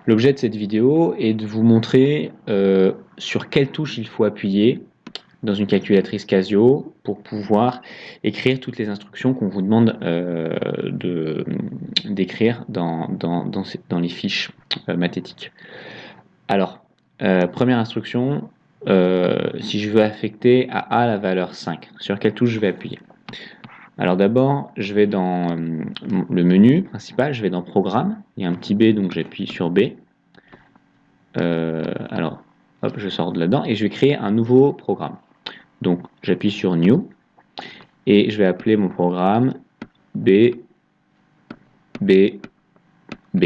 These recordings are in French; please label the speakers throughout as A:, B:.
A: L'objet de cette vidéo est de vous montrer sur quelle touche il faut appuyer dans une calculatrice Casio pour pouvoir écrire toutes les instructions qu'on vous demande d'écrire dans les fiches mathétiques. Alors, première instruction, si je veux affecter à A la valeur 5, sur quelle touche je vais appuyer? Alors d'abord, je vais dans le menu principal, je vais dans Programme, il y a un petit B, donc j'appuie sur B. Alors, hop, je sors de là-dedans et je vais créer un nouveau programme. Donc, j'appuie sur New et je vais appeler mon programme B, B, B.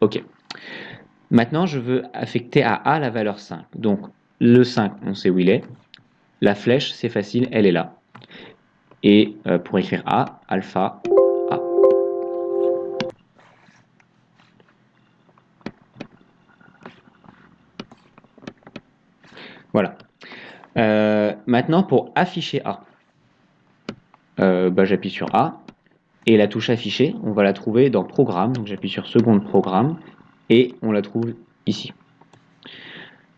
A: OK. Maintenant, je veux affecter à A la valeur 5. Donc, le 5, on sait où il est. La flèche, c'est facile, elle est là. Et pour écrire A, alpha, A. Voilà. Maintenant, pour afficher A, j'appuie sur A. Et la touche afficher, on va la trouver dans Programme. Donc j'appuie sur Seconde Programme. Et on la trouve ici.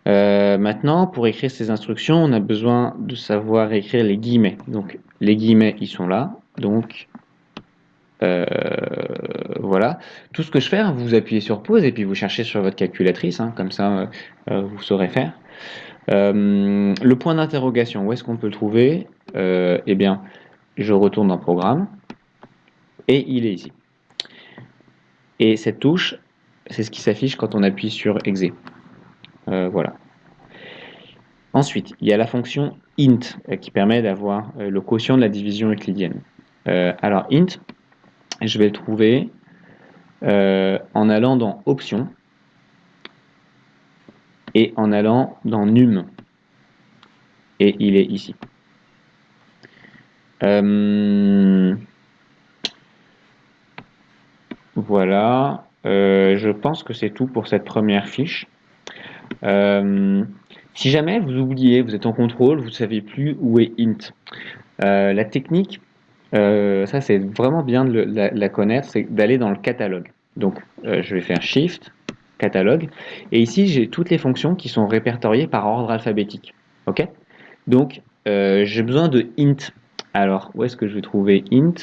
A: Maintenant, pour écrire ces instructions, on a besoin de savoir écrire les guillemets. Donc les guillemets, ils sont là. Donc voilà. Tout ce que je fais, hein, vous appuyez sur pause et puis vous cherchez sur votre calculatrice. Comme ça, vous saurez faire. Le point d'interrogation, où est-ce qu'on peut le trouver? Eh bien, je retourne dans Programme et il est ici. Et cette touche, c'est ce qui s'affiche quand on appuie sur Exe. Voilà. Ensuite, il y a la fonction int qui permet d'avoir le quotient de la division euclidienne. Alors int, je vais le trouver en allant dans Options et en allant dans Num. Et il est ici. Voilà. Je pense que c'est tout pour cette première fiche. Si jamais vous oubliez, vous êtes en contrôle, vous ne savez plus où est int. La technique, ça c'est vraiment bien de la connaître, c'est d'aller dans le catalogue. Donc je vais faire Shift, catalogue, et ici j'ai toutes les fonctions qui sont répertoriées par ordre alphabétique. Ok? Donc j'ai besoin de int. Alors où est-ce que je vais trouver int?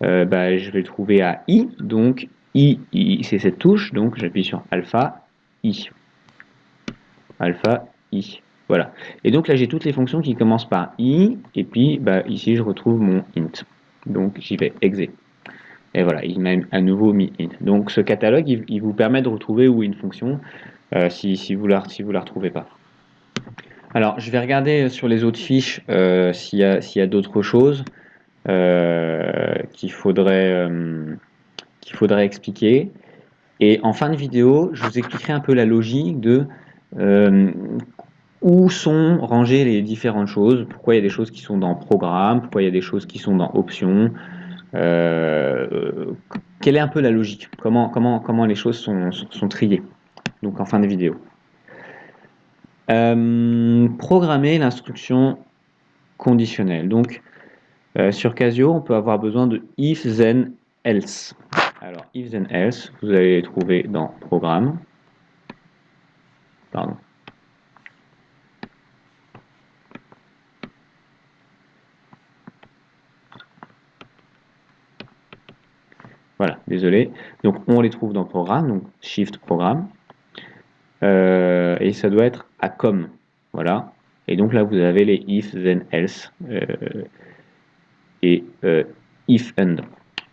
A: Je vais le trouver à i, donc i c'est cette touche, donc j'appuie sur alpha, i. Alpha, i. Voilà. Et donc là, j'ai toutes les fonctions qui commencent par i, et puis ici, je retrouve mon int. Donc j'y vais, exe. Et voilà, il m'a à nouveau mis int. Donc ce catalogue, il vous permet de retrouver où est une fonction si vous la retrouvez pas. Alors, je vais regarder sur les autres fiches s'il y a d'autres choses qu'il faudrait expliquer. Et en fin de vidéo, je vous expliquerai un peu la logique de où sont rangées les différentes choses, pourquoi il y a des choses qui sont dans Programme, pourquoi il y a des choses qui sont dans Options, quelle est un peu la logique, comment les choses sont triées, donc en fin de vidéo. Programmer l'instruction conditionnelle. Donc sur Casio, on peut avoir besoin de if, then, else. Alors if, then, else, vous allez les trouver dans Programme. Pardon. Voilà, désolé. Donc on les trouve dans Programme, donc Shift Programme. Et ça doit être à comme. Voilà. Et donc là, vous avez les if, then, else et if, and.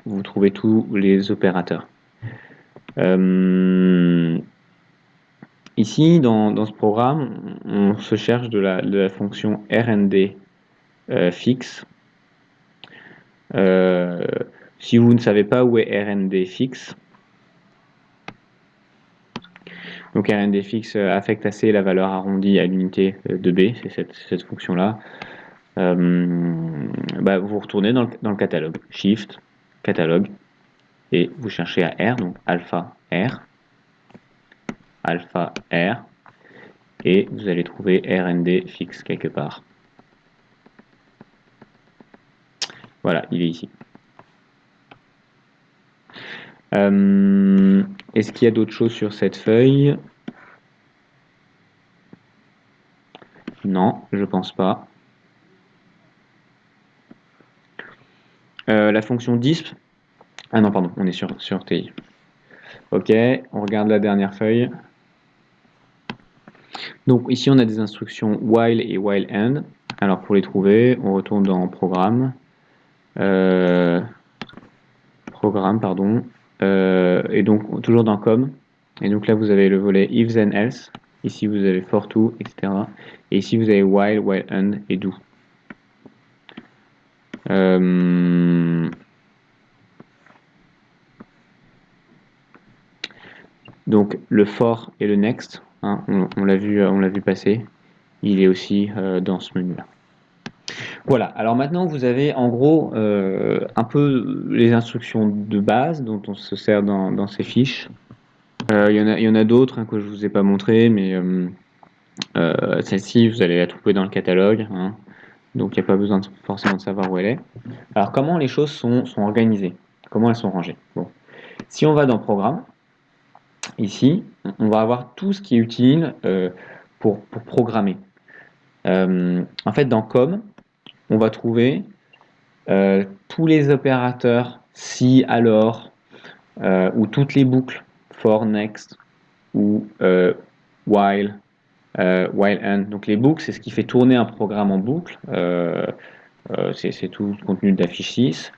A: Vous trouvez tous les opérateurs. Ici, dans ce programme, on se cherche de la fonction RND fixe. Si vous ne savez pas où est RND fixe, donc RND fixe affecte assez la valeur arrondie à l'unité de B, c'est cette fonction-là. Vous retournez dans le catalogue, Shift, catalogue, et vous cherchez à R, donc alpha R, et vous allez trouver RND fixe quelque part. Voilà, il est ici. Est-ce qu'il y a d'autres choses sur cette feuille? Non, je pense pas. La fonction disp. Ah non, pardon, on est sur TI. Ok, on regarde la dernière feuille. Donc ici, on a des instructions while et while end. Alors pour les trouver, on retourne dans programme. Euh, Programme, pardon. Et donc toujours dans com. Et donc là, vous avez le volet if then else. Ici, vous avez for to, etc. Et ici, vous avez while end et do. Donc le for et le next, hein, on l'a vu passer. Il est aussi dans ce menu-là. Voilà, alors maintenant vous avez en gros un peu les instructions de base dont on se sert dans ces fiches. Il y en a d'autres hein, que je ne vous ai pas montré, mais celle-ci vous allez la trouver dans le catalogue, hein, donc il n'y a pas besoin forcément de savoir où elle est. Alors comment les choses sont organisées? Comment elles sont rangées? Bon. Si on va dans Programme, ici, on va avoir tout ce qui est utile pour programmer. En fait, dans Com, on va trouver tous les opérateurs si, alors, ou toutes les boucles for, next, ou while and. Donc les boucles, c'est ce qui fait tourner un programme en boucle. C'est tout le contenu de la fiche 6.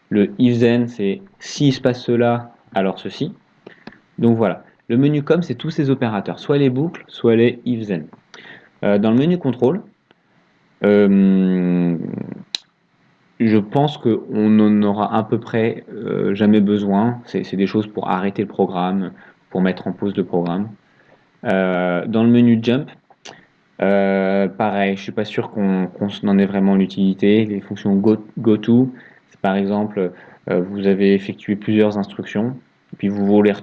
A: Le if then, c'est s'il se passe cela, alors ceci. Donc voilà. Le menu com, c'est tous ces opérateurs, soit les boucles, soit les if then. Dans le menu contrôle, je pense qu'on en aura à peu près jamais besoin. C'est des choses pour arrêter le programme, pour mettre en pause le programme. Dans le menu Jump, pareil, je suis pas sûr qu'on en ait vraiment l'utilité. Les fonctions goTo, c'est par exemple, vous avez effectué plusieurs instructions, et puis vous voulez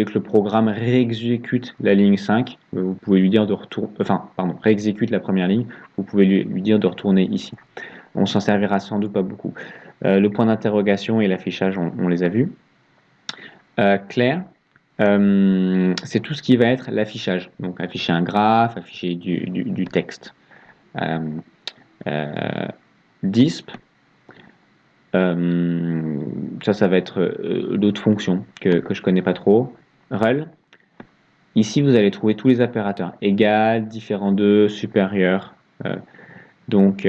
A: que le programme réexécute la ligne 5, vous pouvez lui dire de retourner, enfin, pardon, réexécute la première ligne, vous pouvez lui dire de retourner ici. On s'en servira sans doute pas beaucoup. Le point d'interrogation et l'affichage, on les a vus. Claire, c'est tout ce qui va être l'affichage. Donc afficher un graphe, afficher du texte. Euh, euh, Disp, ça va être d'autres fonctions que je connais pas trop. Rel, ici vous allez trouver tous les opérateurs. Égal, différent de, supérieur. Donc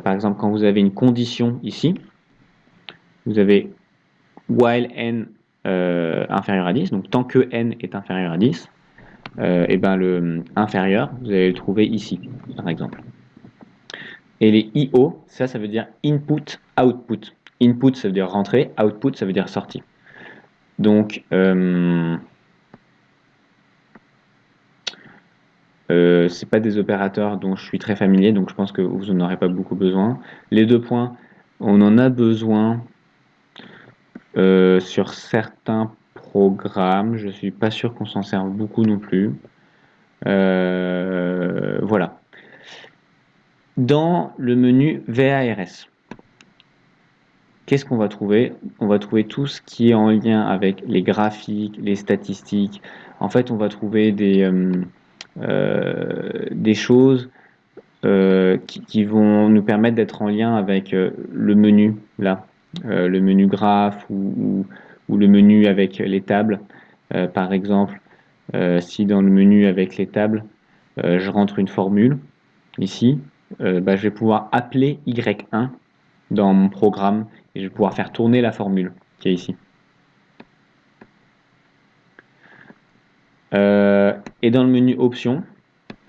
A: par exemple quand vous avez une condition ici, vous avez while n inférieur à 10, donc tant que n est inférieur à 10, et ben le inférieur, vous allez le trouver ici, par exemple. Et les IO, ça veut dire input, output. Input, ça veut dire rentrée, output, ça veut dire sortie. Donc, c'est pas des opérateurs dont je suis très familier, donc je pense que vous n'en aurez pas beaucoup besoin. Les deux points, on en a besoin sur certains programmes. Je suis pas sûr qu'on s'en serve beaucoup non plus. Voilà. Dans le menu VARS, qu'est-ce qu'on va trouver? On va trouver tout ce qui est en lien avec les graphiques, les statistiques. En fait, on va trouver des choses qui vont nous permettre d'être en lien avec le menu, là, le menu graphe ou le menu avec les tables. Par exemple, si dans le menu avec les tables, je rentre une formule, ici, bah, je vais pouvoir appeler Y1 dans mon programme et je vais pouvoir faire tourner la formule qui est ici. Et dans le menu options,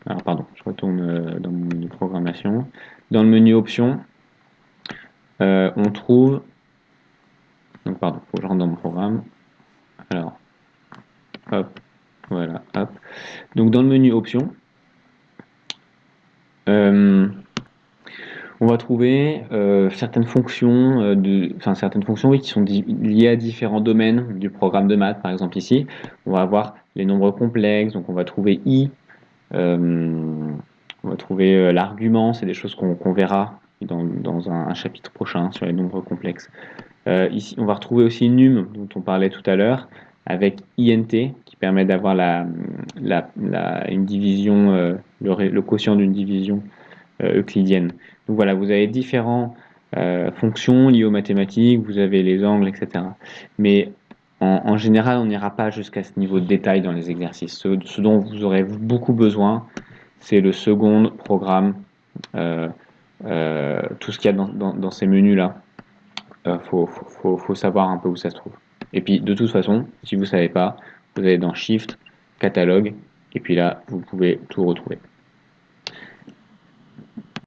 A: alors pardon, je retourne dans mon menu programmation. Dans le menu options, on trouve, donc pardon, il faut que je rentre dans mon programme. Alors, hop, voilà, hop. Donc dans le menu options, on va trouver certaines fonctions, certaines fonctions oui, qui sont liées à différents domaines du programme de maths. Par exemple ici, on va avoir les nombres complexes, donc on va trouver i, on va trouver l'argument, c'est des choses qu'on verra dans un chapitre prochain sur les nombres complexes. Ici, on va retrouver aussi num, dont on parlait tout à l'heure, avec int, qui permet d'avoir une division, le quotient d'une division euclidienne. Donc voilà, vous avez différentes fonctions liées aux mathématiques, vous avez les angles, etc. Mais en général, on n'ira pas jusqu'à ce niveau de détail dans les exercices. Ce dont vous aurez beaucoup besoin, c'est le second programme, euh, tout ce qu'il y a dans ces menus-là. Faut savoir un peu où ça se trouve. Et puis, de toute façon, si vous ne savez pas, vous allez dans Shift, Catalogue, et puis là, vous pouvez tout retrouver.